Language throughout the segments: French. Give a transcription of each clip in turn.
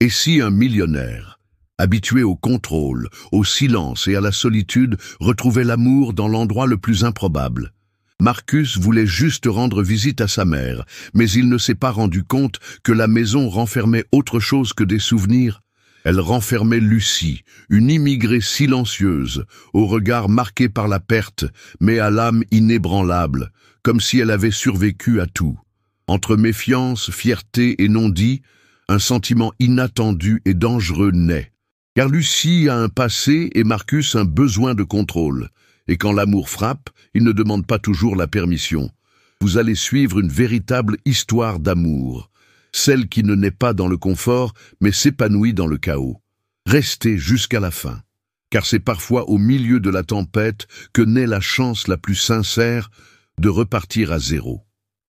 Et si un millionnaire, habitué au contrôle, au silence et à la solitude, retrouvait l'amour dans l'endroit le plus improbable? Marcus voulait juste rendre visite à sa mère, mais il ne s'est pas rendu compte que la maison renfermait autre chose que des souvenirs. Elle renfermait Lucie, une immigrée silencieuse, au regard marqué par la perte, mais à l'âme inébranlable, comme si elle avait survécu à tout. Entre méfiance, fierté et non-dit, un sentiment inattendu et dangereux naît. Car Lucie a un passé et Marcus un besoin de contrôle. Et quand l'amour frappe, il ne demande pas toujours la permission. Vous allez suivre une véritable histoire d'amour. Celle qui ne naît pas dans le confort, mais s'épanouit dans le chaos. Restez jusqu'à la fin, car c'est parfois au milieu de la tempête que naît la chance la plus sincère de repartir à zéro.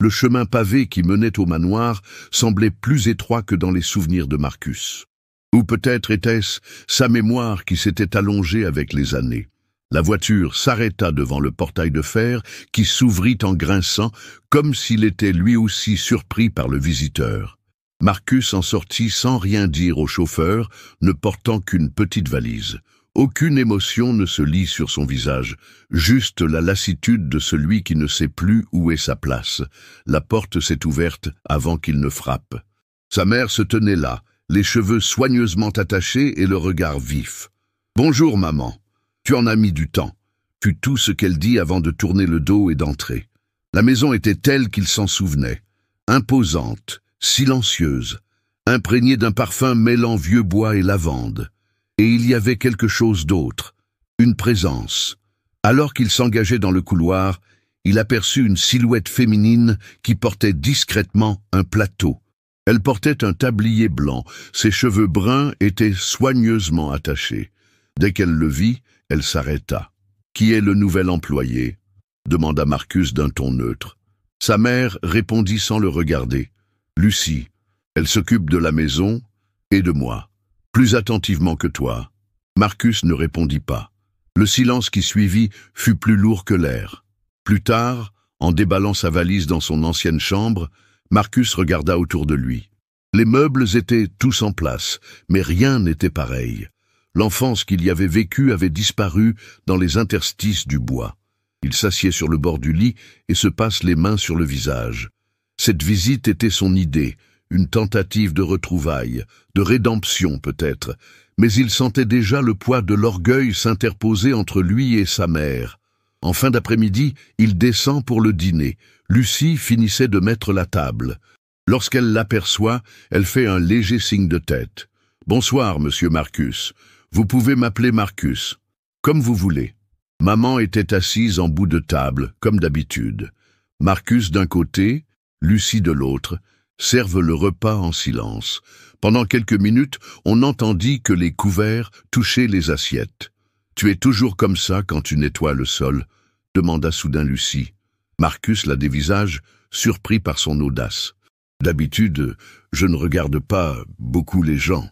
Le chemin pavé qui menait au manoir semblait plus étroit que dans les souvenirs de Marcus. Ou peut-être était-ce sa mémoire qui s'était allongée avec les années. La voiture s'arrêta devant le portail de fer qui s'ouvrit en grinçant, comme s'il était lui aussi surpris par le visiteur. Marcus en sortit sans rien dire au chauffeur, ne portant qu'une petite valise. Aucune émotion ne se lit sur son visage, juste la lassitude de celui qui ne sait plus où est sa place. La porte s'est ouverte avant qu'il ne frappe. Sa mère se tenait là, les cheveux soigneusement attachés et le regard vif. « Bonjour, maman. Tu en as mis du temps », fut tout ce qu'elle dit avant de tourner le dos et d'entrer. La maison était telle qu'il s'en souvenait, imposante, silencieuse, imprégnée d'un parfum mêlant vieux bois et lavande. Et il y avait quelque chose d'autre, une présence. Alors qu'il s'engageait dans le couloir, il aperçut une silhouette féminine qui portait discrètement un plateau. Elle portait un tablier blanc, ses cheveux bruns étaient soigneusement attachés. Dès qu'elle le vit, elle s'arrêta. « Qui est le nouvel employé ?» demanda Marcus d'un ton neutre. Sa mère répondit sans le regarder. « Lucie, elle s'occupe de la maison et de moi, plus attentivement que toi. » Marcus ne répondit pas. Le silence qui suivit fut plus lourd que l'air. Plus tard, en déballant sa valise dans son ancienne chambre, Marcus regarda autour de lui. Les meubles étaient tous en place, mais rien n'était pareil. L'enfance qu'il y avait vécue avait disparu dans les interstices du bois. Il s'assied sur le bord du lit et se passe les mains sur le visage. Cette visite était son idée, une tentative de retrouvailles, de rédemption peut-être, mais il sentait déjà le poids de l'orgueil s'interposer entre lui et sa mère. En fin d'après-midi, il descend pour le dîner. Lucie finissait de mettre la table. Lorsqu'elle l'aperçoit, elle fait un léger signe de tête. « Bonsoir, monsieur Marcus. Vous pouvez m'appeler Marcus. Comme vous voulez. » Maman était assise en bout de table, comme d'habitude. Marcus d'un côté, Lucie de l'autre, servent le repas en silence. Pendant quelques minutes, on entendit que les couverts touchaient les assiettes. « Tu es toujours comme ça quand tu nettoies le sol ?» demanda soudain Lucie. Marcus la dévisage, surpris par son audace. « D'habitude, je ne regarde pas beaucoup les gens. »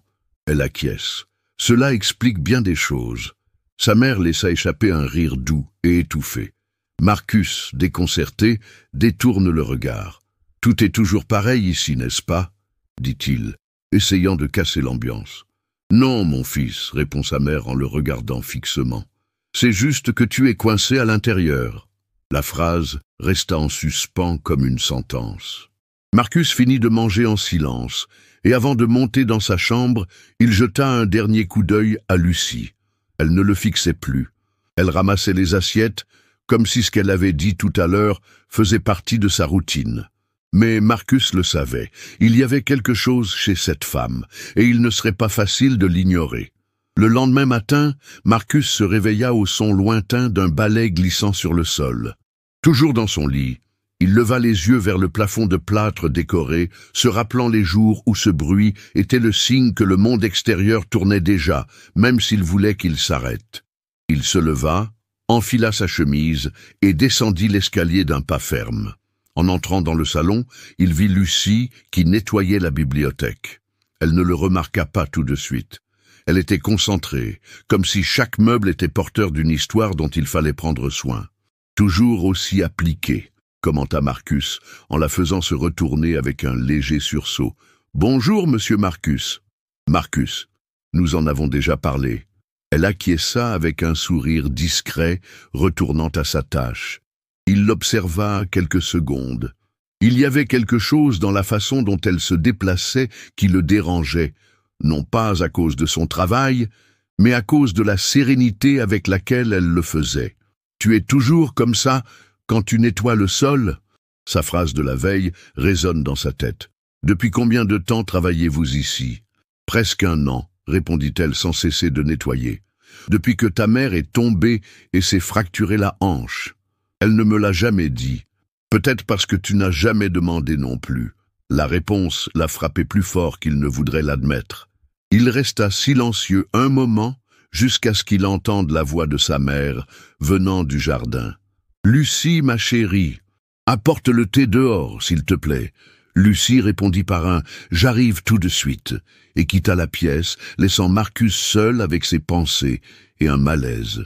Elle acquiesce. Cela explique bien des choses. Sa mère laissa échapper un rire doux et étouffé. Marcus, déconcerté, détourne le regard. « Tout est toujours pareil ici, n'est-ce pas ?» dit-il, essayant de casser l'ambiance. « Non, mon fils, » répond sa mère en le regardant fixement. « C'est juste que tu es coincé à l'intérieur. » La phrase resta en suspens comme une sentence. Marcus finit de manger en silence, et avant de monter dans sa chambre, il jeta un dernier coup d'œil à Lucie. Elle ne le fixait plus. Elle ramassait les assiettes, comme si ce qu'elle avait dit tout à l'heure faisait partie de sa routine. Mais Marcus le savait, il y avait quelque chose chez cette femme, et il ne serait pas facile de l'ignorer. Le lendemain matin, Marcus se réveilla au son lointain d'un balai glissant sur le sol. Toujours dans son lit, il leva les yeux vers le plafond de plâtre décoré, se rappelant les jours où ce bruit était le signe que le monde extérieur tournait déjà, même s'il voulait qu'il s'arrête. Il se leva, enfila sa chemise et descendit l'escalier d'un pas ferme. En entrant dans le salon, il vit Lucie qui nettoyait la bibliothèque. Elle ne le remarqua pas tout de suite. Elle était concentrée, comme si chaque meuble était porteur d'une histoire dont il fallait prendre soin. Toujours aussi appliquée, commenta Marcus, en la faisant se retourner avec un léger sursaut. « Bonjour, monsieur Marcus. » Marcus, nous en avons déjà parlé. Elle acquiesça avec un sourire discret, retournant à sa tâche. Il l'observa quelques secondes. Il y avait quelque chose dans la façon dont elle se déplaçait qui le dérangeait, non pas à cause de son travail, mais à cause de la sérénité avec laquelle elle le faisait. « Tu es toujours comme ça quand tu nettoies le sol ?» Sa phrase de la veille résonne dans sa tête. « Depuis combien de temps travaillez-vous ici ?»« Presque 1 an, répondit-elle sans cesser de nettoyer. « Depuis que ta mère est tombée et s'est fracturée la hanche. Elle ne me l'a jamais dit. Peut-être parce que tu n'as jamais demandé non plus. » La réponse l'a frappé plus fort qu'il ne voudrait l'admettre. Il resta silencieux un moment jusqu'à ce qu'il entende la voix de sa mère venant du jardin. « Lucie, ma chérie, apporte le thé dehors, s'il te plaît. » Lucie répondit par un « J'arrive tout de suite » et quitta la pièce, laissant Marcus seul avec ses pensées et un malaise.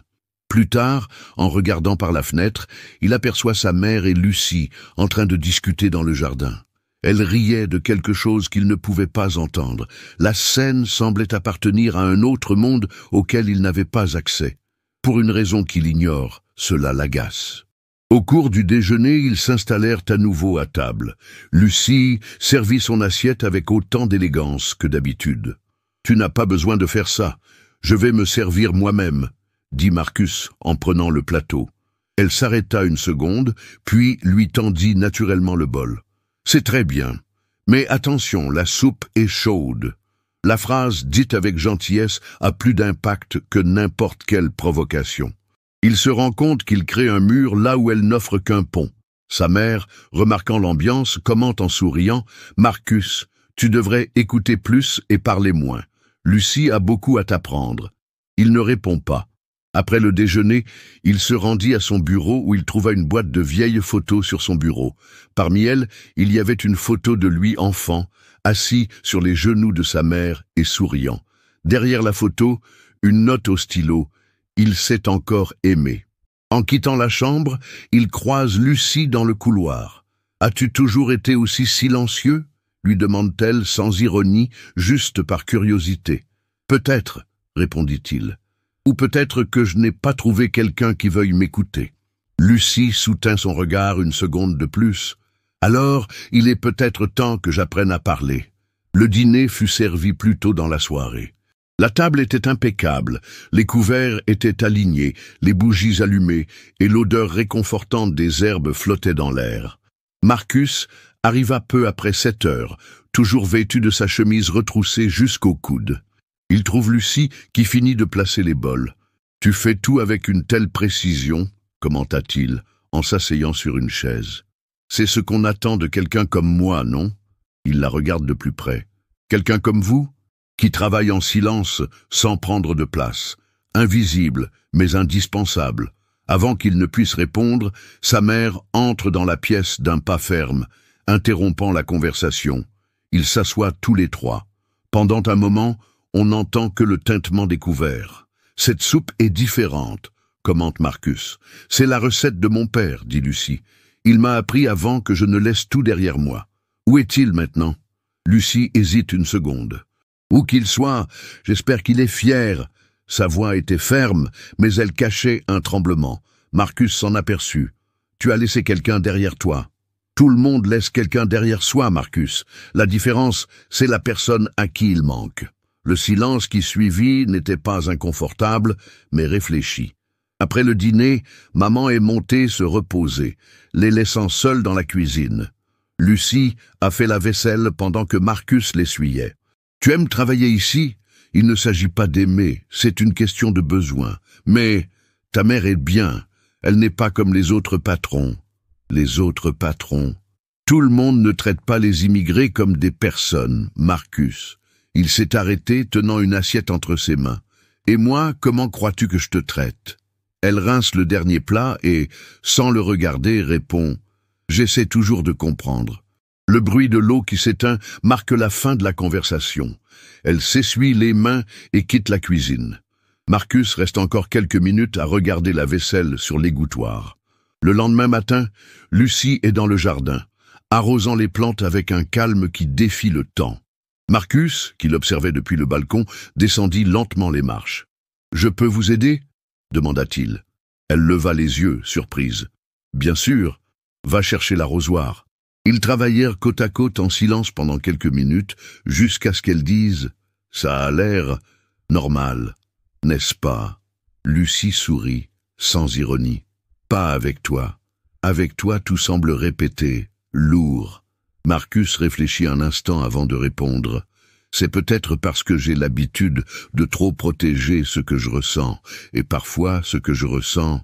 Plus tard, en regardant par la fenêtre, il aperçoit sa mère et Lucie en train de discuter dans le jardin. Elle riait de quelque chose qu'il ne pouvait pas entendre. La scène semblait appartenir à un autre monde auquel il n'avait pas accès. Pour une raison qu'il ignore, cela l'agace. Au cours du déjeuner, ils s'installèrent à nouveau à table. Lucie servit son assiette avec autant d'élégance que d'habitude. « Tu n'as pas besoin de faire ça. Je vais me servir moi-même, » dit Marcus en prenant le plateau. Elle s'arrêta une seconde, puis lui tendit naturellement le bol. « C'est très bien. Mais attention, la soupe est chaude. » La phrase, dite avec gentillesse, a plus d'impact que n'importe quelle provocation. Il se rend compte qu'il crée un mur là où elle n'offre qu'un pont. Sa mère, remarquant l'ambiance, commente en souriant « Marcus, tu devrais écouter plus et parler moins. Lucie a beaucoup à t'apprendre. » Il ne répond pas. Après le déjeuner, il se rendit à son bureau où il trouva une boîte de vieilles photos sur son bureau. Parmi elles, il y avait une photo de lui enfant, assis sur les genoux de sa mère et souriant. Derrière la photo, une note au stylo. Il s'est encore aimé. En quittant la chambre, il croise Lucie dans le couloir. « As-tu toujours été aussi silencieux ?» lui demande-t-elle sans ironie, juste par curiosité. « Peut-être, » répondit-il. « Ou peut-être que je n'ai pas trouvé quelqu'un qui veuille m'écouter. » Lucie soutint son regard une seconde de plus. « Alors, il est peut-être temps que j'apprenne à parler. » Le dîner fut servi plus tôt dans la soirée. La table était impeccable, les couverts étaient alignés, les bougies allumées, et l'odeur réconfortante des herbes flottait dans l'air. Marcus arriva peu après 7 heures, toujours vêtu de sa chemise retroussée jusqu'au coude. Il trouve Lucie qui finit de placer les bols. « Tu fais tout avec une telle précision, » commenta-t-il, en s'asseyant sur une chaise. « C'est ce qu'on attend de quelqu'un comme moi, non ?» Il la regarde de plus près. « Quelqu'un comme vous ? Qui travaille en silence, sans prendre de place, invisible, mais indispensable. » Avant qu'il ne puisse répondre, sa mère entre dans la pièce d'un pas ferme, interrompant la conversation. Ils s'assoient tous les trois. Pendant un moment, on n'entend que le tintement des couverts. « Cette soupe est différente, » commente Marcus. « C'est la recette de mon père, » dit Lucie. « Il m'a appris avant que je ne laisse tout derrière moi. Où est-il maintenant ?» Lucie hésite une seconde. « Où qu'il soit, j'espère qu'il est fier. » Sa voix était ferme, mais elle cachait un tremblement. Marcus s'en aperçut. « Tu as laissé quelqu'un derrière toi. » Tout le monde laisse quelqu'un derrière soi, Marcus. La différence, c'est la personne à qui il manque. Le silence qui suivit n'était pas inconfortable, mais réfléchi. Après le dîner, maman est montée se reposer, les laissant seuls dans la cuisine. Lucie a fait la vaisselle pendant que Marcus l'essuyait. « Tu aimes travailler ici ? Il ne s'agit pas d'aimer, c'est une question de besoin. Mais ta mère est bien, elle n'est pas comme les autres patrons. » Les autres patrons. Tout le monde ne traite pas les immigrés comme des personnes, Marcus. Il s'est arrêté, tenant une assiette entre ses mains. « Et moi, comment crois-tu que je te traite ?» Elle rince le dernier plat et, sans le regarder, répond « J'essaie toujours de comprendre. » Le bruit de l'eau qui s'éteint marque la fin de la conversation. Elle s'essuie les mains et quitte la cuisine. Marcus reste encore quelques minutes à regarder la vaisselle sur l'égouttoir. Le lendemain matin, Lucie est dans le jardin, arrosant les plantes avec un calme qui défie le temps. Marcus, qui l'observait depuis le balcon, descendit lentement les marches. « Je peux vous aider » demanda-t-il. Elle leva les yeux, surprise. « Bien sûr, va chercher l'arrosoir. » Ils travaillèrent côte à côte en silence pendant quelques minutes, jusqu'à ce qu'elle dise « Ça a l'air normal, n'est-ce pas ?» Lucie sourit, sans ironie. « Pas avec toi. Avec toi, tout semble répété, lourd. » Marcus réfléchit un instant avant de répondre. « C'est peut-être parce que j'ai l'habitude de trop protéger ce que je ressens, et parfois ce que je ressens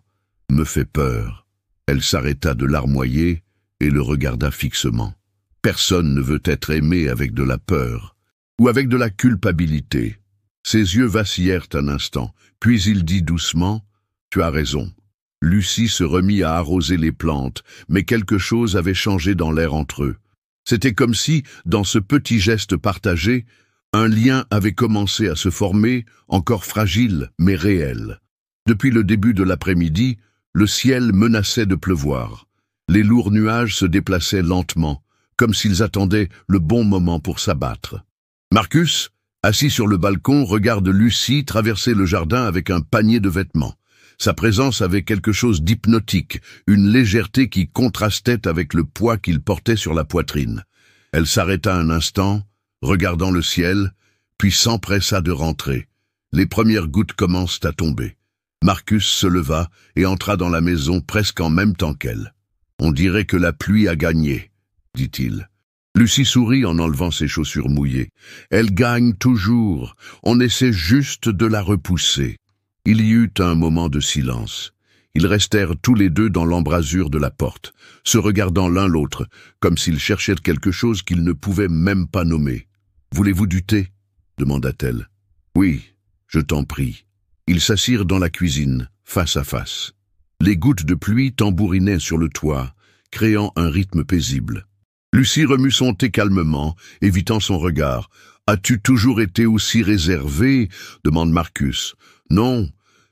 me fait peur. » Elle s'arrêta de larmoyer et le regarda fixement. Personne ne veut être aimé avec de la peur, ou avec de la culpabilité. Ses yeux vacillèrent un instant, puis il dit doucement « Tu as raison. » Lucie se remit à arroser les plantes, mais quelque chose avait changé dans l'air entre eux. C'était comme si, dans ce petit geste partagé, un lien avait commencé à se former, encore fragile, mais réel. Depuis le début de l'après-midi, le ciel menaçait de pleuvoir. Les lourds nuages se déplaçaient lentement, comme s'ils attendaient le bon moment pour s'abattre. Marcus, assis sur le balcon, regarde Lucie traverser le jardin avec un panier de vêtements. Sa présence avait quelque chose d'hypnotique, une légèreté qui contrastait avec le poids qu'il portait sur la poitrine. Elle s'arrêta un instant, regardant le ciel, puis s'empressa de rentrer. Les premières gouttes commencent à tomber. Marcus se leva et entra dans la maison presque en même temps qu'elle. « On dirait que la pluie a gagné, » dit-il. Lucie sourit en enlevant ses chaussures mouillées. « Elle gagne toujours, on essaie juste de la repousser. » Il y eut un moment de silence. Ils restèrent tous les deux dans l'embrasure de la porte, se regardant l'un l'autre, comme s'ils cherchaient quelque chose qu'ils ne pouvaient même pas nommer. « Voulez-vous du thé » demanda-t-elle. « Oui, je t'en prie. » Ils s'assirent dans la cuisine, face à face. Les gouttes de pluie tambourinaient sur le toit, créant un rythme paisible. Lucie remue son thé calmement, évitant son regard. « As-tu toujours été aussi réservé ?» demande Marcus. « Non,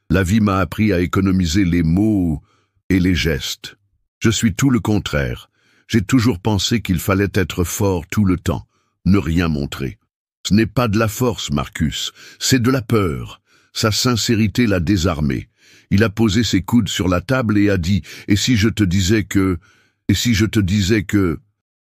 la vie m'a appris à économiser les mots et les gestes. Je suis tout le contraire. J'ai toujours pensé qu'il fallait être fort tout le temps, ne rien montrer. Ce n'est pas de la force, Marcus, c'est de la peur. Sa sincérité l'a désarmé. Il a posé ses coudes sur la table et a dit « Et si je te disais que... Et si je te disais que...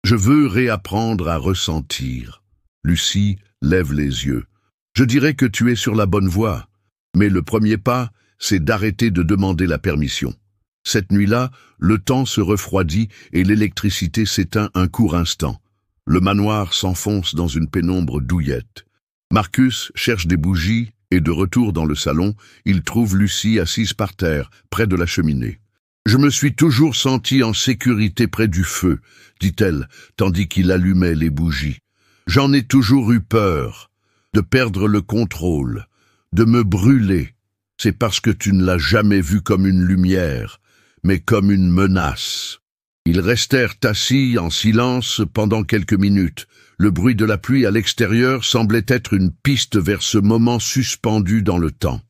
Je veux réapprendre à ressentir. » Lucie lève les yeux. « Je dirais que tu es sur la bonne voie. Mais le premier pas, c'est d'arrêter de demander la permission. » Cette nuit-là, le temps se refroidit et l'électricité s'éteint un court instant. Le manoir s'enfonce dans une pénombre douillette. Marcus cherche des bougies et de retour dans le salon, il trouve Lucie assise par terre, près de la cheminée. « Je me suis toujours sentie en sécurité près du feu, » dit-elle, tandis qu'il allumait les bougies. « J'en ai toujours eu peur, de perdre le contrôle, de me brûler. C'est parce que tu ne l'as jamais vu comme une lumière, mais comme une menace. » Ils restèrent assis en silence pendant quelques minutes. Le bruit de la pluie à l'extérieur semblait être une piste vers ce moment suspendu dans le temps.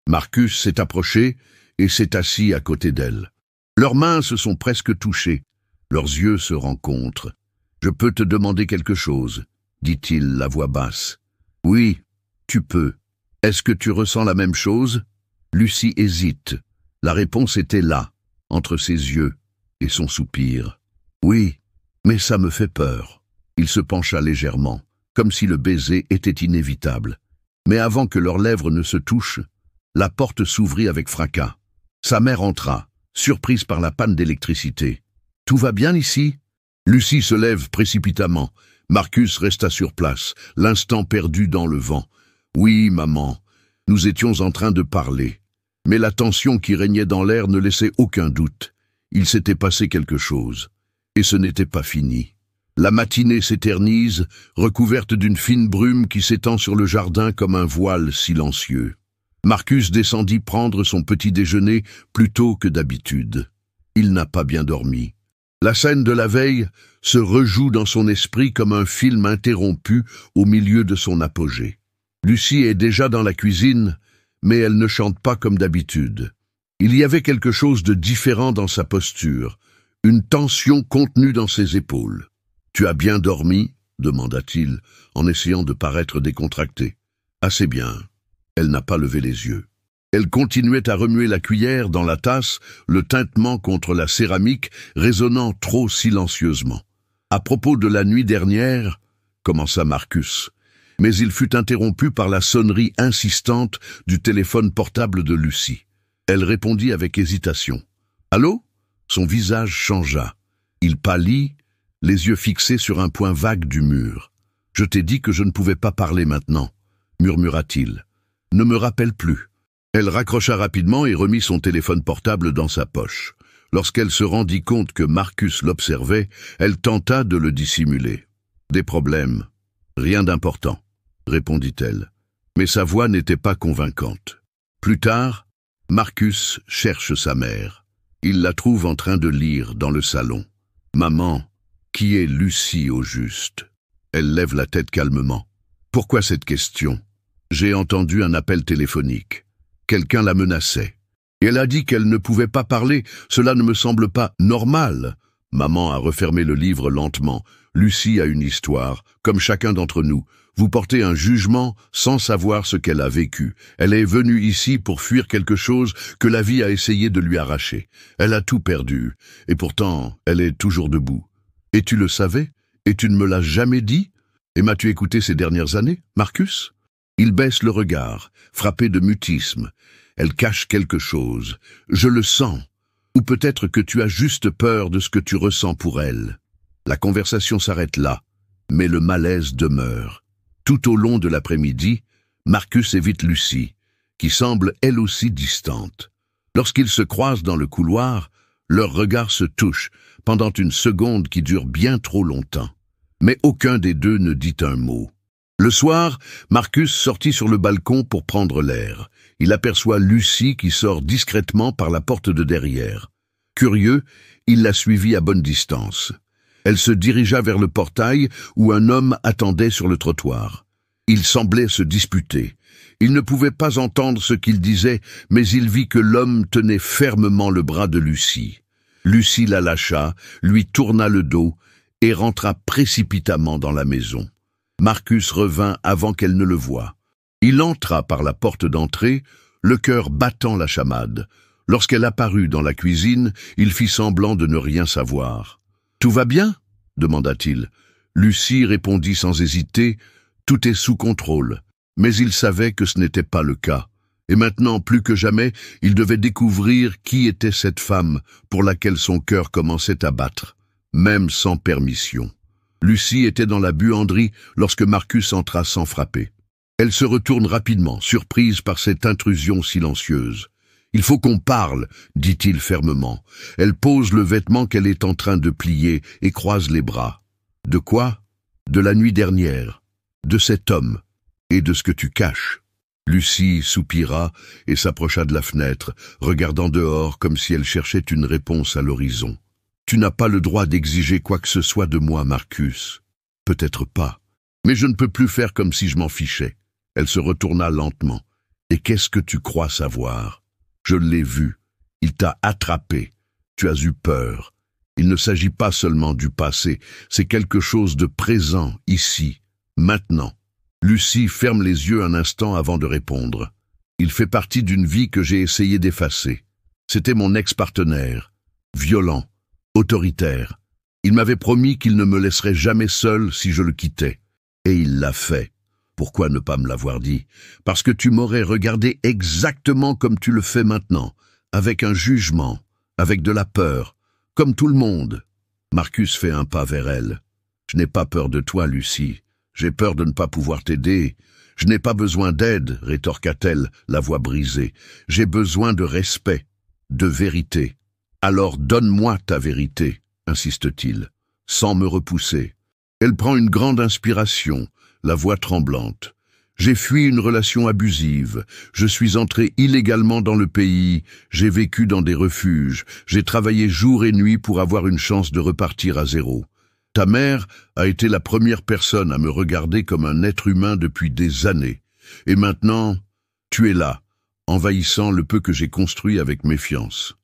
Marcus s'est approché et s'est assis à côté d'elle. Leurs mains se sont presque touchées. Leurs yeux se rencontrent. « Je peux te demander quelque chose ?» dit-il, la voix basse. « Oui, tu peux. Est-ce que tu ressens la même chose ?» Lucie hésite. La réponse était là, entre ses yeux et son soupir. « Oui, mais ça me fait peur. » Il se pencha légèrement, comme si le baiser était inévitable. Mais avant que leurs lèvres ne se touchent, la porte s'ouvrit avec fracas. Sa mère entra, surprise par la panne d'électricité. « Tout va bien ici ?» Lucie se lève précipitamment. Marcus resta sur place, l'instant perdu dans le vent. « Oui, maman, nous étions en train de parler. » Mais la tension qui régnait dans l'air ne laissait aucun doute. Il s'était passé quelque chose, et ce n'était pas fini. La matinée s'éternise, recouverte d'une fine brume qui s'étend sur le jardin comme un voile silencieux. Marcus descendit prendre son petit déjeuner plus tôt que d'habitude. Il n'a pas bien dormi. La scène de la veille se rejoue dans son esprit comme un film interrompu au milieu de son apogée. Lucie est déjà dans la cuisine, mais elle ne chante pas comme d'habitude. Il y avait quelque chose de différent dans sa posture, une tension contenue dans ses épaules. « Tu as bien dormi ?» demanda-t-il, en essayant de paraître décontracté. « Assez bien. » Elle n'a pas levé les yeux. Elle continuait à remuer la cuillère dans la tasse, le tintement contre la céramique résonnant trop silencieusement. « À propos de la nuit dernière, » commença Marcus, mais il fut interrompu par la sonnerie insistante du téléphone portable de Lucie. Elle répondit avec hésitation. « Allô ?» Son visage changea. Il pâlit, les yeux fixés sur un point vague du mur. « Je t'ai dit que je ne pouvais pas parler maintenant, » murmura-t-il. « Ne me rappelle plus. » Elle raccrocha rapidement et remit son téléphone portable dans sa poche. Lorsqu'elle se rendit compte que Marcus l'observait, elle tenta de le dissimuler. « Des problèmes. Rien d'important, » répondit-elle. Mais sa voix n'était pas convaincante. Plus tard, Marcus cherche sa mère. Il la trouve en train de lire dans le salon. « Maman, qui est Lucie au juste ?» Elle lève la tête calmement. « Pourquoi cette question ? J'ai entendu un appel téléphonique. Quelqu'un la menaçait. Et elle a dit qu'elle ne pouvait pas parler. Cela ne me semble pas normal. » Maman a refermé le livre lentement. « Lucie a une histoire, comme chacun d'entre nous. Vous portez un jugement sans savoir ce qu'elle a vécu. Elle est venue ici pour fuir quelque chose que la vie a essayé de lui arracher. Elle a tout perdu, et pourtant, elle est toujours debout. Et tu le savais? Et tu ne me l'as jamais dit? Et m'as-tu écouté ces dernières années, Marcus ?» Il baisse le regard, frappé de mutisme. Elle cache quelque chose. Je le sens. Ou peut-être que tu as juste peur de ce que tu ressens pour elle. La conversation s'arrête là, mais le malaise demeure. Tout au long de l'après-midi, Marcus évite Lucie, qui semble elle aussi distante. Lorsqu'ils se croisent dans le couloir, leurs regards se touchent pendant une seconde qui dure bien trop longtemps. Mais aucun des deux ne dit un mot. Le soir, Marcus sortit sur le balcon pour prendre l'air. Il aperçoit Lucie qui sort discrètement par la porte de derrière. Curieux, il la suivit à bonne distance. Elle se dirigea vers le portail où un homme attendait sur le trottoir. Ils semblaient se disputer. Il ne pouvait pas entendre ce qu'il disait, mais il vit que l'homme tenait fermement le bras de Lucie. Lucie la lâcha, lui tourna le dos et rentra précipitamment dans la maison. Marcus revint avant qu'elle ne le voie. Il entra par la porte d'entrée, le cœur battant la chamade. Lorsqu'elle apparut dans la cuisine, il fit semblant de ne rien savoir. « Tout va bien ?» demanda-t-il. Lucie répondit sans hésiter « Tout est sous contrôle ». Mais il savait que ce n'était pas le cas. Et maintenant, plus que jamais, il devait découvrir qui était cette femme pour laquelle son cœur commençait à battre, même sans permission. Lucie était dans la buanderie lorsque Marcus entra sans frapper. Elle se retourne rapidement, surprise par cette intrusion silencieuse. « Il faut qu'on parle », dit-il fermement. Elle pose le vêtement qu'elle est en train de plier et croise les bras. « De quoi ? De la nuit dernière, de cet homme et de ce que tu caches. » Lucie soupira et s'approcha de la fenêtre, regardant dehors comme si elle cherchait une réponse à l'horizon. « Tu n'as pas le droit d'exiger quoi que ce soit de moi, Marcus. Peut-être pas. Mais je ne peux plus faire comme si je m'en fichais. » Elle se retourna lentement. « Et qu'est-ce que tu crois savoir ? Je l'ai vu. Il t'a attrapé. Tu as eu peur. Il ne s'agit pas seulement du passé, c'est quelque chose de présent, ici, maintenant. » Lucie ferme les yeux un instant avant de répondre. « Il fait partie d'une vie que j'ai essayé d'effacer. C'était mon ex-partenaire, violent, autoritaire. Il m'avait promis qu'il ne me laisserait jamais seul si je le quittais. Et il l'a fait. Pourquoi ne pas me l'avoir dit? Parce que tu m'aurais regardé exactement comme tu le fais maintenant, avec un jugement, avec de la peur, comme tout le monde. » Marcus fait un pas vers elle. « Je n'ai pas peur de toi, Lucie. J'ai peur de ne pas pouvoir t'aider. Je n'ai pas besoin d'aide, rétorqua-t-elle, la voix brisée. J'ai besoin de respect, de vérité. Alors donne-moi ta vérité, insiste-t-il, sans me repousser. » Elle prend une grande inspiration, la voix tremblante. « J'ai fui une relation abusive. Je suis entré illégalement dans le pays. J'ai vécu dans des refuges. J'ai travaillé jour et nuit pour avoir une chance de repartir à zéro. Ta mère a été la première personne à me regarder comme un être humain depuis des années. Et maintenant, tu es là, envahissant le peu que j'ai construit avec méfiance. »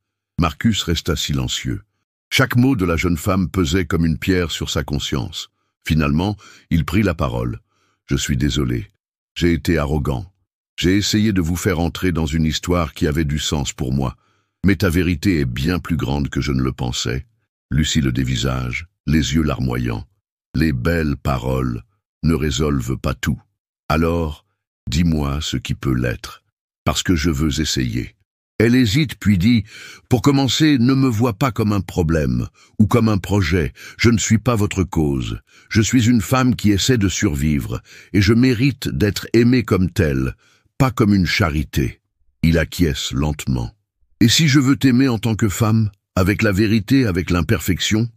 Marcus resta silencieux. Chaque mot de la jeune femme pesait comme une pierre sur sa conscience. Finalement, il prit la parole. « Je suis désolé. J'ai été arrogant. J'ai essayé de vous faire entrer dans une histoire qui avait du sens pour moi. Mais ta vérité est bien plus grande que je ne le pensais. » Lucie le dévisage, les yeux larmoyants. Les belles paroles ne résolvent pas tout. Alors, dis-moi ce qui peut l'être, parce que je veux essayer. Elle hésite puis dit « Pour commencer, ne me vois pas comme un problème ou comme un projet. Je ne suis pas votre cause. Je suis une femme qui essaie de survivre et je mérite d'être aimée comme telle, pas comme une charité. » Il acquiesce lentement. « Et si je veux t'aimer en tant que femme, avec la vérité, avec l'imperfection ?»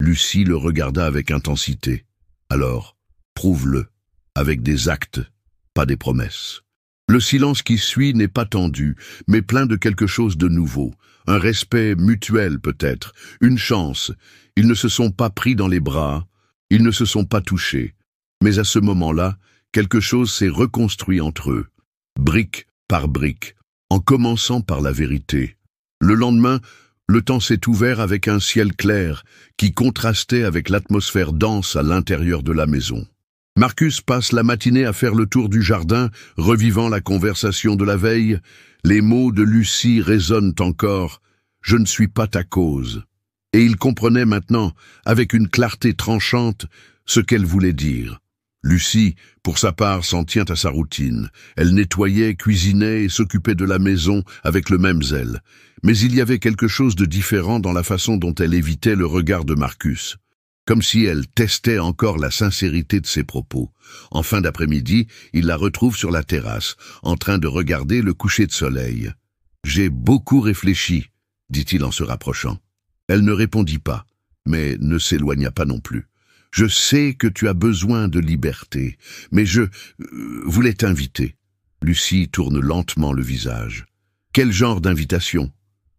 Lucie le regarda avec intensité. « Alors, prouve-le, avec des actes, pas des promesses. » Le silence qui suit n'est pas tendu, mais plein de quelque chose de nouveau. Un respect mutuel peut-être, une chance. Ils ne se sont pas pris dans les bras, ils ne se sont pas touchés. Mais à ce moment-là, quelque chose s'est reconstruit entre eux, brique par brique, en commençant par la vérité. Le lendemain, le temps s'est ouvert avec un ciel clair qui contrastait avec l'atmosphère dense à l'intérieur de la maison. Marcus passe la matinée à faire le tour du jardin, revivant la conversation de la veille. Les mots de Lucie résonnent encore « Je ne suis pas ta cause ». Et il comprenait maintenant, avec une clarté tranchante, ce qu'elle voulait dire. Lucie, pour sa part, s'en tient à sa routine. Elle nettoyait, cuisinait et s'occupait de la maison avec le même zèle. Mais il y avait quelque chose de différent dans la façon dont elle évitait le regard de Marcus. Comme si elle testait encore la sincérité de ses propos. En fin d'après-midi, il la retrouve sur la terrasse, en train de regarder le coucher de soleil. « J'ai beaucoup réfléchi », dit-il en se rapprochant. Elle ne répondit pas, mais ne s'éloigna pas non plus. « Je sais que tu as besoin de liberté, mais je voulais t'inviter. » Lucie tourne lentement le visage. « Quel genre d'invitation ?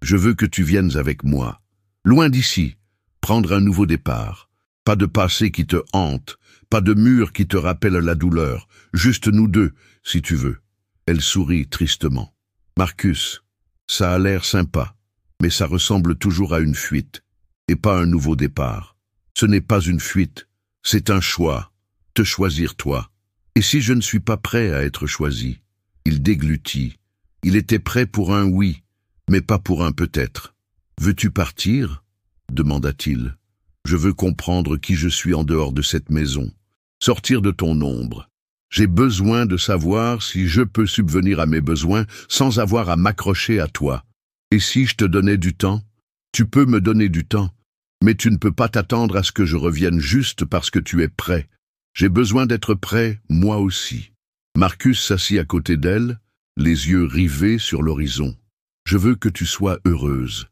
Je veux que tu viennes avec moi. Loin d'ici, prendre un nouveau départ. Pas de passé qui te hante, pas de mur qui te rappelle la douleur, juste nous deux, si tu veux. » Elle sourit tristement. « Marcus, ça a l'air sympa, mais ça ressemble toujours à une fuite, et pas un nouveau départ. Ce n'est pas une fuite, c'est un choix, te choisir toi. Et si je ne suis pas prêt à être choisi ?» Il déglutit. Il était prêt pour un oui, mais pas pour un peut-être. « Veux-tu partir ?» demanda-t-il. « Je veux comprendre qui je suis en dehors de cette maison, sortir de ton ombre. J'ai besoin de savoir si je peux subvenir à mes besoins sans avoir à m'accrocher à toi. Et si je te donnais du temps? Tu peux me donner du temps, mais tu ne peux pas t'attendre à ce que je revienne juste parce que tu es prêt. J'ai besoin d'être prêt, moi aussi. » Marcus s'assit à côté d'elle, les yeux rivés sur l'horizon. « Je veux que tu sois heureuse,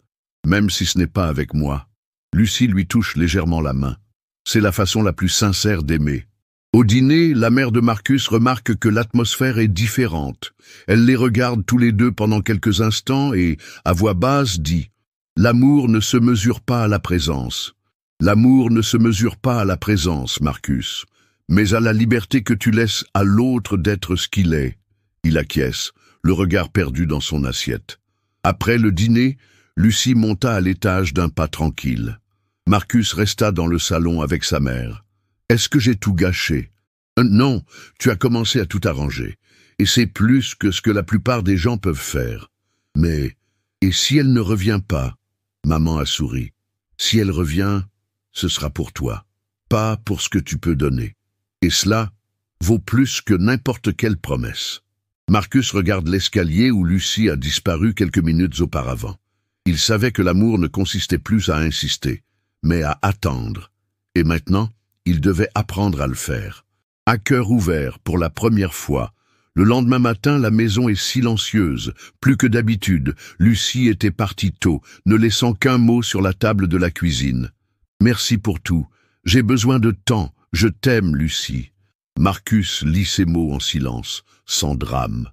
même si ce n'est pas avec moi. » Lucie lui touche légèrement la main. C'est la façon la plus sincère d'aimer. Au dîner, la mère de Marcus remarque que l'atmosphère est différente. Elle les regarde tous les deux pendant quelques instants et, à voix basse, dit « L'amour ne se mesure pas à la présence. L'amour ne se mesure pas à la présence, Marcus, mais à la liberté que tu laisses à l'autre d'être ce qu'il est. » Il acquiesce, le regard perdu dans son assiette. Après le dîner, Lucie monta à l'étage d'un pas tranquille. Marcus resta dans le salon avec sa mère. « Est-ce que j'ai tout gâché ?»« Non, tu as commencé à tout arranger. Et c'est plus que ce que la plupart des gens peuvent faire. Mais, et si elle ne revient pas ?» Maman a souri. « Si elle revient, ce sera pour toi, pas pour ce que tu peux donner. Et cela vaut plus que n'importe quelle promesse. » Marcus regarde l'escalier où Lucie a disparu quelques minutes auparavant. Il savait que l'amour ne consistait plus à insister, mais à attendre. Et maintenant, il devait apprendre à le faire. À cœur ouvert, pour la première fois. Le lendemain matin, la maison est silencieuse. Plus que d'habitude, Lucie était partie tôt, ne laissant qu'un mot sur la table de la cuisine. « Merci pour tout. J'ai besoin de temps. Je t'aime, Lucie. » Marcus lit ces mots en silence, sans drame.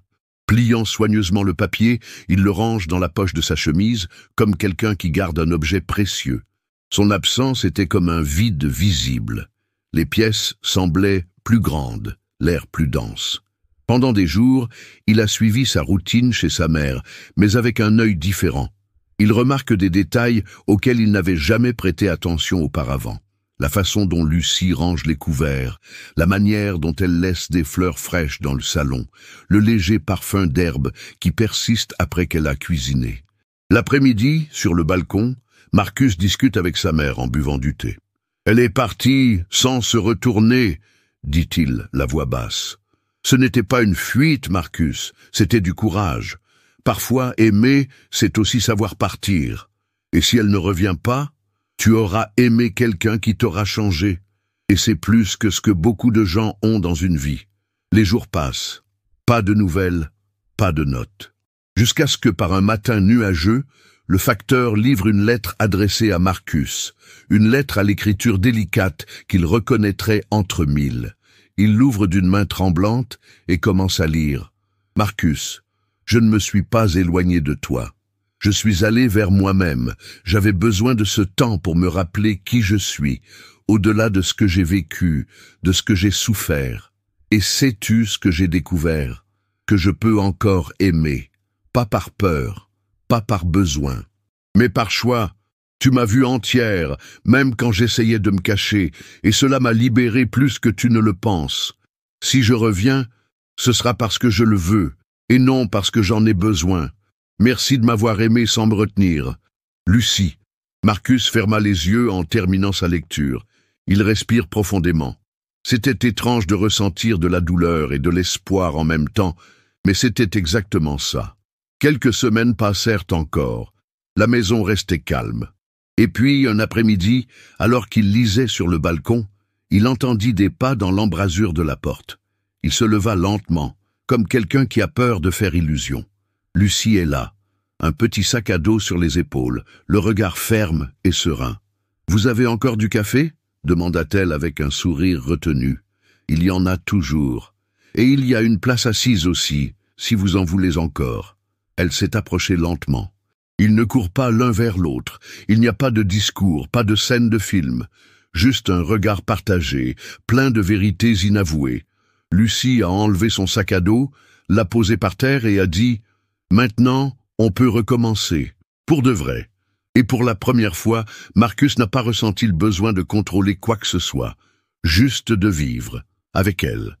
Pliant soigneusement le papier, il le range dans la poche de sa chemise, comme quelqu'un qui garde un objet précieux. Son absence était comme un vide visible. Les pièces semblaient plus grandes, l'air plus dense. Pendant des jours, il a suivi sa routine chez sa mère, mais avec un œil différent. Il remarque des détails auxquels il n'avait jamais prêté attention auparavant. La façon dont Lucie range les couverts, la manière dont elle laisse des fleurs fraîches dans le salon, le léger parfum d'herbe qui persiste après qu'elle a cuisiné. L'après-midi, sur le balcon, Marcus discute avec sa mère en buvant du thé. « Elle est partie sans se retourner », dit-il, la voix basse. Ce n'était pas une fuite, Marcus, c'était du courage. Parfois, aimer, c'est aussi savoir partir. Et si elle ne revient pas, tu auras aimé quelqu'un qui t'aura changé. Et c'est plus que ce que beaucoup de gens ont dans une vie. Les jours passent. Pas de nouvelles, pas de notes. Jusqu'à ce que, par un matin nuageux, le facteur livre une lettre adressée à Marcus. Une lettre à l'écriture délicate qu'il reconnaîtrait entre mille. Il l'ouvre d'une main tremblante et commence à lire. « Marcus, je ne me suis pas éloigné de toi. Je suis allé vers moi-même. J'avais besoin de ce temps pour me rappeler qui je suis, au-delà de ce que j'ai vécu, de ce que j'ai souffert. Et sais-tu ce que j'ai découvert? Que je peux encore aimer, pas par peur, pas par besoin, mais par choix. Tu m'as vu entière, même quand j'essayais de me cacher, et cela m'a libéré plus que tu ne le penses. Si je reviens, ce sera parce que je le veux, et non parce que j'en ai besoin. Merci de m'avoir aimé sans me retenir. Lucie. » Marcus ferma les yeux en terminant sa lecture. Il respire profondément. C'était étrange de ressentir de la douleur et de l'espoir en même temps, mais c'était exactement ça. Quelques semaines passèrent encore. La maison restait calme. Et puis, un après-midi, alors qu'il lisait sur le balcon, il entendit des pas dans l'embrasure de la porte. Il se leva lentement, comme quelqu'un qui a peur de faire illusion. Lucie est là, un petit sac à dos sur les épaules, le regard ferme et serein. « Vous avez encore du café ?» demanda-t-elle avec un sourire retenu. « Il y en a toujours. Et il y a une place assise aussi, si vous en voulez encore. » Elle s'est approchée lentement. Ils ne courent pas l'un vers l'autre. Il n'y a pas de discours, pas de scène de film. Juste un regard partagé, plein de vérités inavouées. Lucie a enlevé son sac à dos, l'a posé par terre et a dit « Maintenant, on peut recommencer. Pour de vrai. » Et pour la première fois, Marcus n'a pas ressenti le besoin de contrôler quoi que ce soit. Juste de vivre, avec elle.